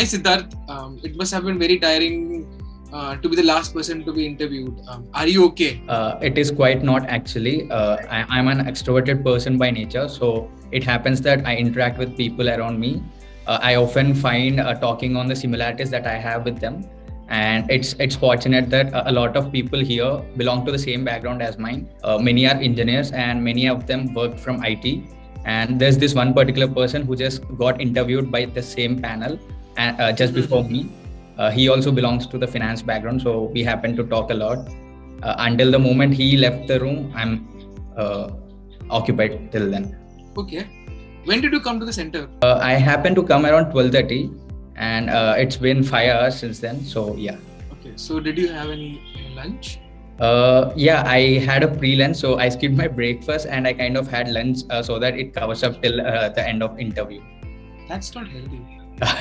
Hi Siddharth, it must have been very tiring to be the last person to be interviewed. Are you okay? It is quite not actually. I'm an extroverted person by nature, so it happens that I interact with people around me. I often find talking on the similarities that I have with them, and it's fortunate that a lot of people here belong to the same background as mine. Many are engineers, and many of them work from IT. And there's this one particular person who just got interviewed by the same panel, just before me. He also belongs to the finance background, so we happen to talk a lot. Until the moment he left the room, I'm occupied till then. Okay. When did you come to the center? I happened to come around 12:30, and it's been 5 hours since then. So yeah. Okay. So did you have any lunch? Yeah, I had a pre-lunch, so I skipped my breakfast and I kind of had lunch so that it covers up till the end of interview. That's not healthy.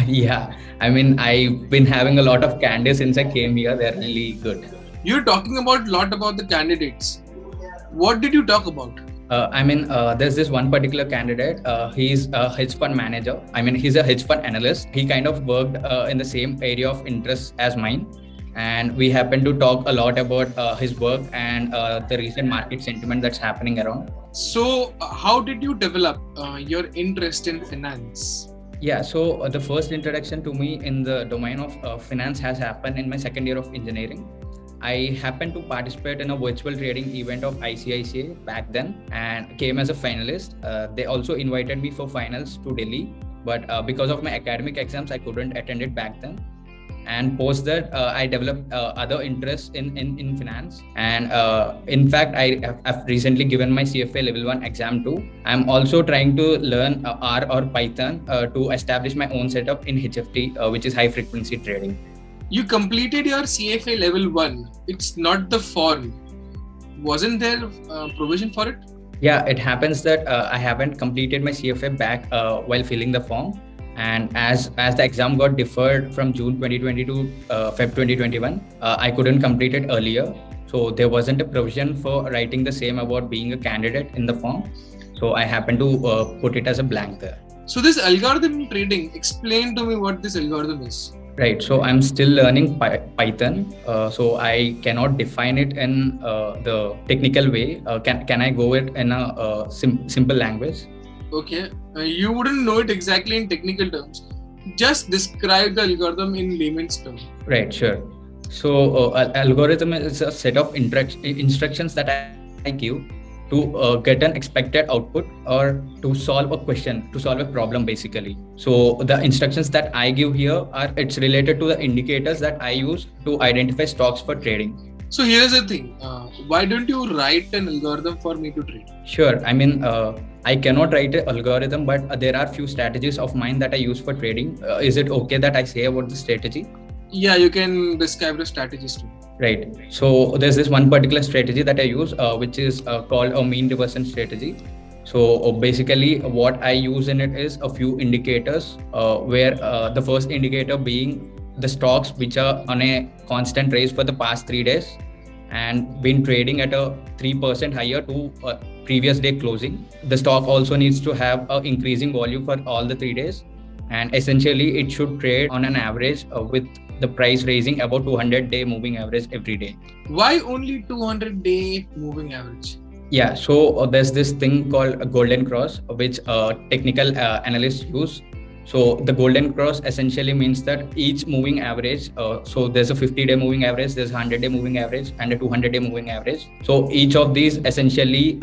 Yeah, I mean, I've been having a lot of candy since I came here. They're really good. You're talking about a lot about the candidates. What did you talk about? There's this one particular candidate. He's a hedge fund manager. He's a hedge fund analyst. He kind of worked in the same area of interest as mine. And we happen to talk a lot about his work and the recent market sentiment that's happening around. So, how did you develop your interest in finance? Yeah, so the first introduction to me in the domain of finance has happened in my second year of engineering. I happened to participate in a virtual trading event of ICICI back then and came as a finalist. They also invited me for finals to Delhi, but because of my academic exams, I couldn't attend it back then. And post that, I developed other interests in finance. And in fact, I've recently given my CFA level 1 exam too. I'm also trying to learn R or Python to establish my own setup in HFT, which is high frequency trading. You completed your CFA level 1. It's not the form. Wasn't there provision for it? Yeah, it happens that I haven't completed my CFA back while filling the form. And as the exam got deferred from June 2020 to Feb 2021, I couldn't complete it earlier. So there wasn't a provision for writing the same about being a candidate in the form. So I happened to put it as a blank there. So this algorithm trading, explain to me what this algorithm is. Right. So I'm still learning Python. So I cannot define it in the technical way. Can I go it in a simple language? Okay, you wouldn't know it exactly in technical terms. Just describe the algorithm in layman's terms. Right, sure. So algorithm is a set of instructions that I give to get an expected output or to solve a question, to solve a problem basically. So the instructions that I give here it's related to the indicators that I use to identify stocks for trading. So here's the thing, why don't you write an algorithm for me to trade? Sure. I cannot write an algorithm, but there are few strategies of mine that I use for trading. Is it okay that I say about the strategy? Yeah, you can describe the strategies too. Right. So there's this one particular strategy that I use, which is called a mean reversion strategy. So basically what I use in it is a few indicators where the first indicator being the stocks which are on a constant rise for the past 3 days and been trading at a 3% higher to previous day closing. The stock also needs to have an increasing volume for all the 3 days. And essentially it should trade on an average with the price raising about 200-day moving average every day. Why only 200-day moving average? Yeah, so there's this thing called a golden cross, which technical analysts use. So the golden cross essentially means that each moving average, so there's a 50-day moving average, there's a 100-day moving average and a 200-day moving average. So each of these essentially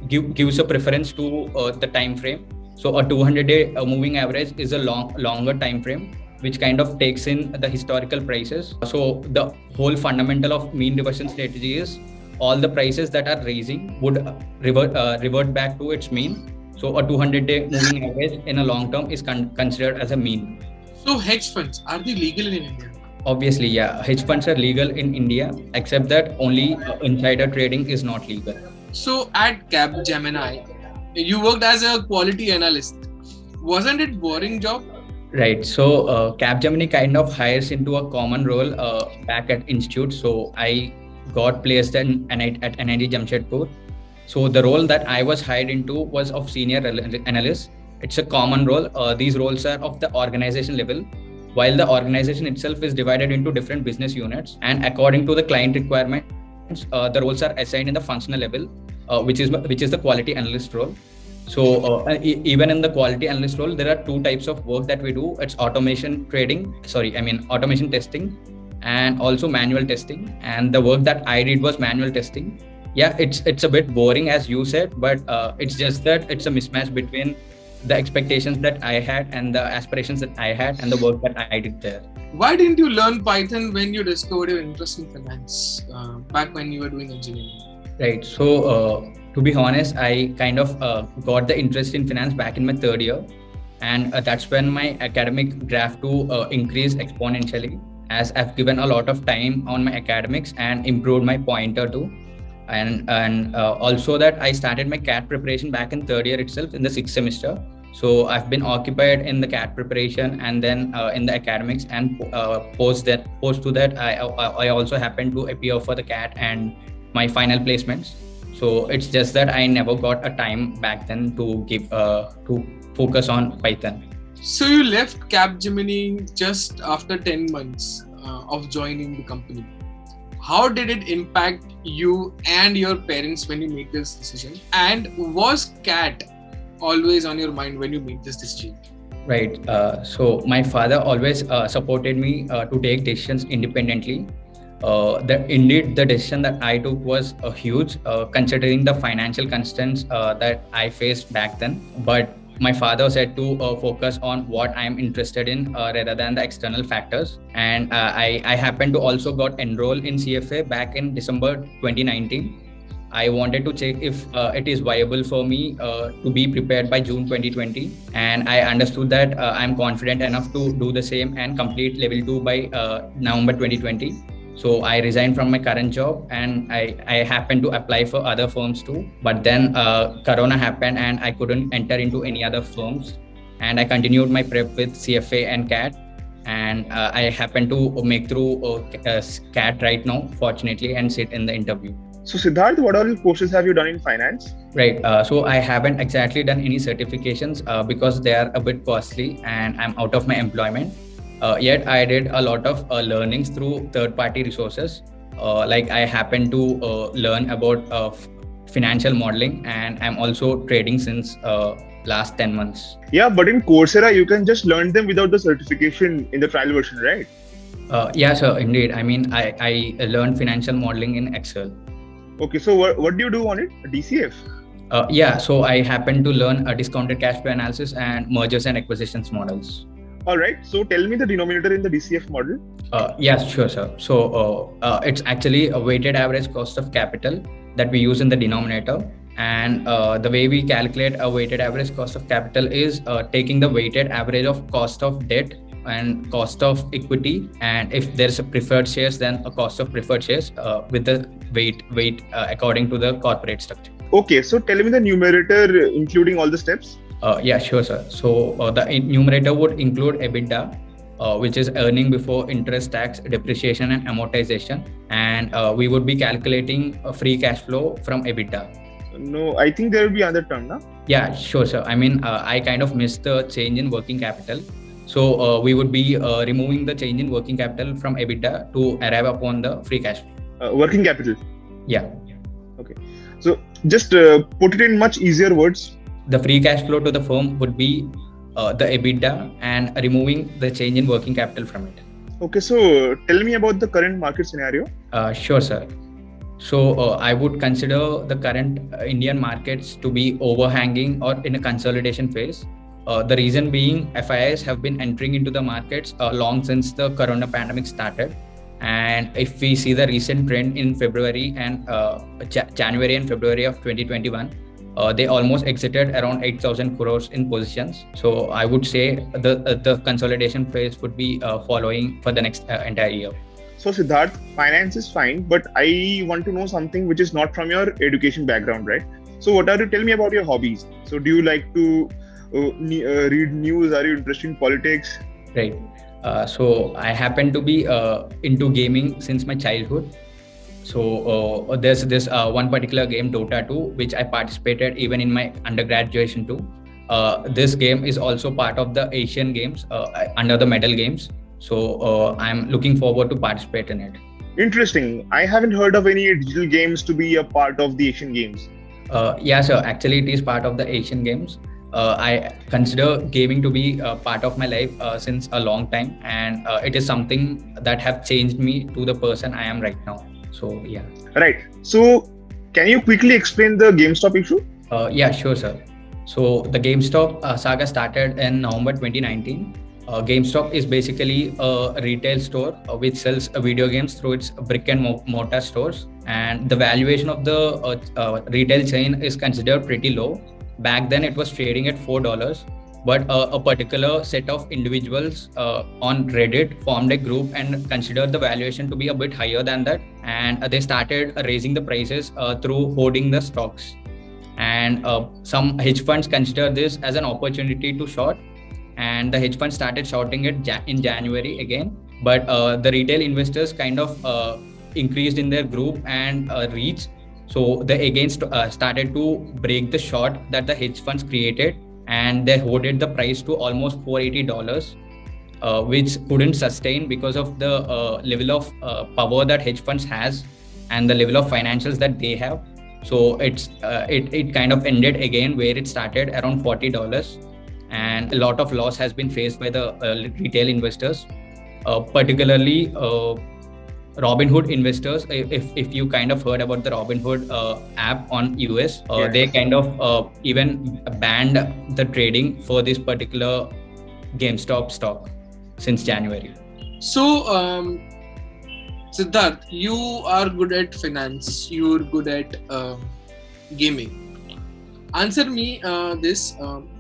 gives a preference to the time frame. So a 200-day moving average is a longer time frame, which kind of takes in the historical prices. So the whole fundamental of mean reversion strategy is all the prices that are raising would revert back to its mean. So a 200-day moving average in a long term is considered as a mean. So hedge funds, are they legal in India? Obviously, yeah. Hedge funds are legal in India, except that only insider trading is not legal. So at Capgemini, you worked as a quality analyst. Wasn't it boring job? Right. So Capgemini kind of hires into a common role back at institute. So I got placed at NIT Jamshedpur. So the role that I was hired into was of senior analyst. It's a common role. These roles are of the organization level. while the organization itself is divided into different business units, and according to the client requirements, the roles are assigned in the functional level, which is the quality analyst role. So even in the quality analyst role, there are two types of work that we do. It's automation testing and also manual testing. And the work that I did was manual testing. Yeah, it's a bit boring as you said, but it's just that it's a mismatch between the expectations that I had and the aspirations that I had and the work that I did there. Why didn't you learn Python when you discovered your interest in finance back when you were doing engineering? Right. So to be honest, I kind of got the interest in finance back in my third year, and that's when my academic graph to increase exponentially, as I've given a lot of time on my academics and improved my pointer too. And also that I started my CAT preparation back in third year itself in the sixth semester. So I've been occupied in the CAT preparation and then in the academics, and post to that I also happened to appear for the CAT and my final placements. So it's just that I never got a time back then to give to focus on Python. So you left Capgemini just after 10 months of joining the company. How did it impact you and your parents when you made this decision? And was CAT always on your mind when you made this decision? Right. So my father always supported me to take decisions independently. Indeed, the decision that I took was huge, considering the financial constraints that I faced back then. But my father said to focus on what I'm interested in rather than the external factors. And I happened to also got enrolled in CFA back in December 2019. I wanted to check if it is viable for me to be prepared by June 2020. And I understood that I'm confident enough to do the same and complete level 2 by November 2020. So I resigned from my current job and I happened to apply for other firms too. But then Corona happened and I couldn't enter into any other firms. And I continued my prep with CFA and CAT. And I happened to make through CAT right now, fortunately, and sit in the interview. So Siddharth, what all courses have you done in finance? Right. So I haven't exactly done any certifications because they are a bit costly and I'm out of my employment. Yet I did a lot of learnings through third-party resources. Like I happened to learn about financial modeling, and I'm also trading since last 10 months. Yeah, but in Coursera, you can just learn them without the certification in the trial version, right? Yeah, sir, indeed. I mean, I learned financial modeling in Excel. Okay, so what do you do on it? DCF? Yeah, so I happened to learn a discounted cash flow analysis and mergers and acquisitions models. All right. So tell me the denominator in the DCF model. Yes, sure, sir. So it's actually a weighted average cost of capital that we use in the denominator. And the way we calculate a weighted average cost of capital is taking the weighted average of cost of debt and cost of equity. And if there's a preferred shares, then a cost of preferred shares with the weight according to the corporate structure. Okay. So tell me the numerator including all the steps. Yeah, sure, sir. So the numerator would include EBITDA, which is earning before interest, tax, depreciation, and amortization. And we would be calculating a free cash flow from EBITDA. No, I think there will be another term, no? Yeah, sure, sir. I mean, I kind of missed the change in working capital. So we would be removing the change in working capital from EBITDA to arrive upon the free cash flow. Working capital? Yeah. Okay. So just put it in much easier words. The free cash flow to the firm would be the EBITDA and removing the change in working capital from it. Okay, so tell me about the current market scenario. Sure, sir. So I would consider the current Indian markets to be overhanging or in a consolidation phase. The reason being, FIIs have been entering into the markets long since the corona pandemic started. And if we see the recent trend in February and January and February of 2021, they almost exited around 8,000 crores in positions. So I would say the consolidation phase would be following for the next entire year. So Siddharth, finance is fine, but I want to know something which is not from your education background, right? So what are you, tell me about your hobbies? So do you like to read news? Are you interested in politics? Right. So I happen to be into gaming since my childhood. So there's this one particular game, Dota 2, which I participated even in my undergraduation too. This game is also part of the Asian Games under the Medal Games. So I'm looking forward to participate in it. Interesting. I haven't heard of any digital games to be a part of the Asian Games. Yeah, sir. Actually, it is part of the Asian Games. I consider gaming to be part of my life since a long time, and it is something that have changed me to the person I am right now. So yeah. Right. So, can you quickly explain the GameStop issue? Yeah, sure, sir. So the GameStop saga started in November 2019. GameStop is basically a retail store which sells video games through its brick and mortar stores, and the valuation of the retail chain is considered pretty low. Back then, it was trading at $4, but a particular set of individuals on Reddit formed a group and considered the valuation to be a bit higher than that, and they started raising the prices through hoarding the stocks. And some hedge funds consider this as an opportunity to short, and the hedge fund started shorting it in January again, but the retail investors kind of increased in their group and reach, so they again started to break the short that the hedge funds created, and they hoarded the price to almost $480, which couldn't sustain because of the level of power that hedge funds has and the level of financials that they have. So it kind of ended again where it started around $40, and a lot of loss has been faced by the retail investors, particularly Robinhood investors. If you kind of heard about the Robinhood app on US, they kind of even banned the trading for this particular GameStop stock since January. So, Siddharth, you are good at finance. You're good at gaming. Answer me this.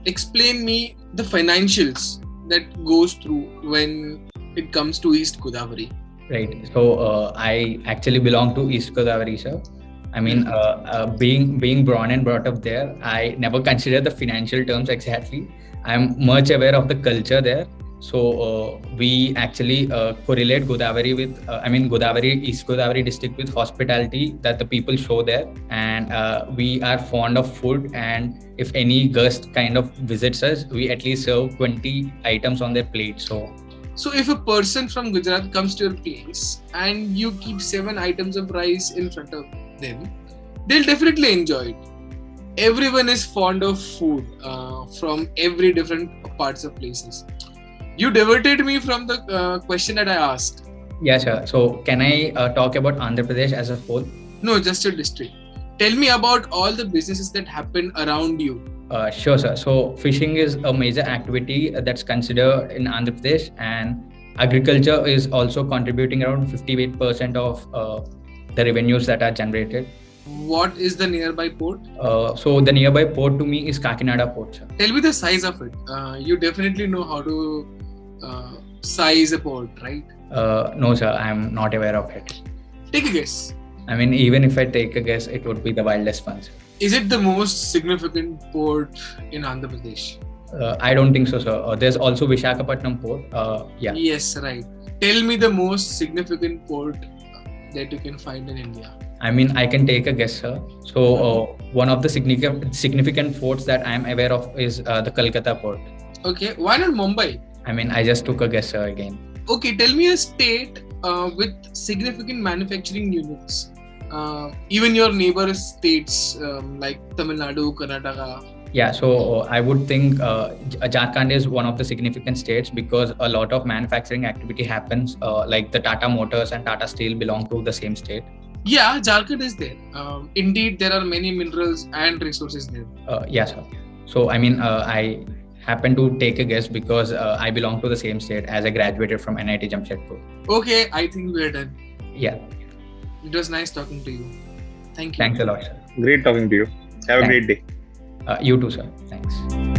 Explain me the financials that goes through when it comes to East Godavari. Right. So I actually belong to East Godavari, sir. I mean, being born and brought up there, I never considered the financial terms exactly. I'm much aware of the culture there. So we actually correlate Godavari with, Godavari, East Godavari district with hospitality that the people show there. And we are fond of food. And if any guest kind of visits us, we at least serve 20 items on their plate. So if a person from Gujarat comes to your place and you keep 7 items of rice in front of them, they'll definitely enjoy it. Everyone is fond of food from every different parts of places. You diverted me from the question that I asked. Yeah, sure. So can I talk about Andhra Pradesh as a whole? No, just your district. Tell me about all the businesses that happen around you. Sure, sir. So fishing is a major activity that's considered in Andhra Pradesh, and agriculture is also contributing around 58% of the revenues that are generated. What is the nearby port? So the nearby port to me is Kakinada Port, sir. Tell me the size of it. You definitely know how to size a port, right? No, sir. I'm not aware of it. Take a guess. I mean, even if I take a guess, it would be the wildest one, sir. Is it the most significant port in Andhra Pradesh? I don't think so, sir. There's also Visakhapatnam Port. Yeah. Yes, right. Tell me the most significant port that you can find in India. I mean, I can take a guess, sir. So one of the significant ports that I am aware of is the Kolkata port. Okay, why not Mumbai? I mean, I just took a guess, sir, again. Okay, tell me a state with significant manufacturing units. Even your neighbor states like Tamil Nadu, Karnataka. Yeah, so I would think Jharkhand is one of the significant states because a lot of manufacturing activity happens, like the Tata Motors and Tata Steel belong to the same state. Yeah, Jharkhand is there. Indeed, there are many minerals and resources there. Yeah, sir. So, I mean, I happen to take a guess because I belong to the same state as I graduated from NIT Jamshedpur. Okay, I think we're done. Yeah. It was nice talking to you. Thank you. Thanks a lot, sir. Great talking to you. Have a great day. You too, sir. Thanks.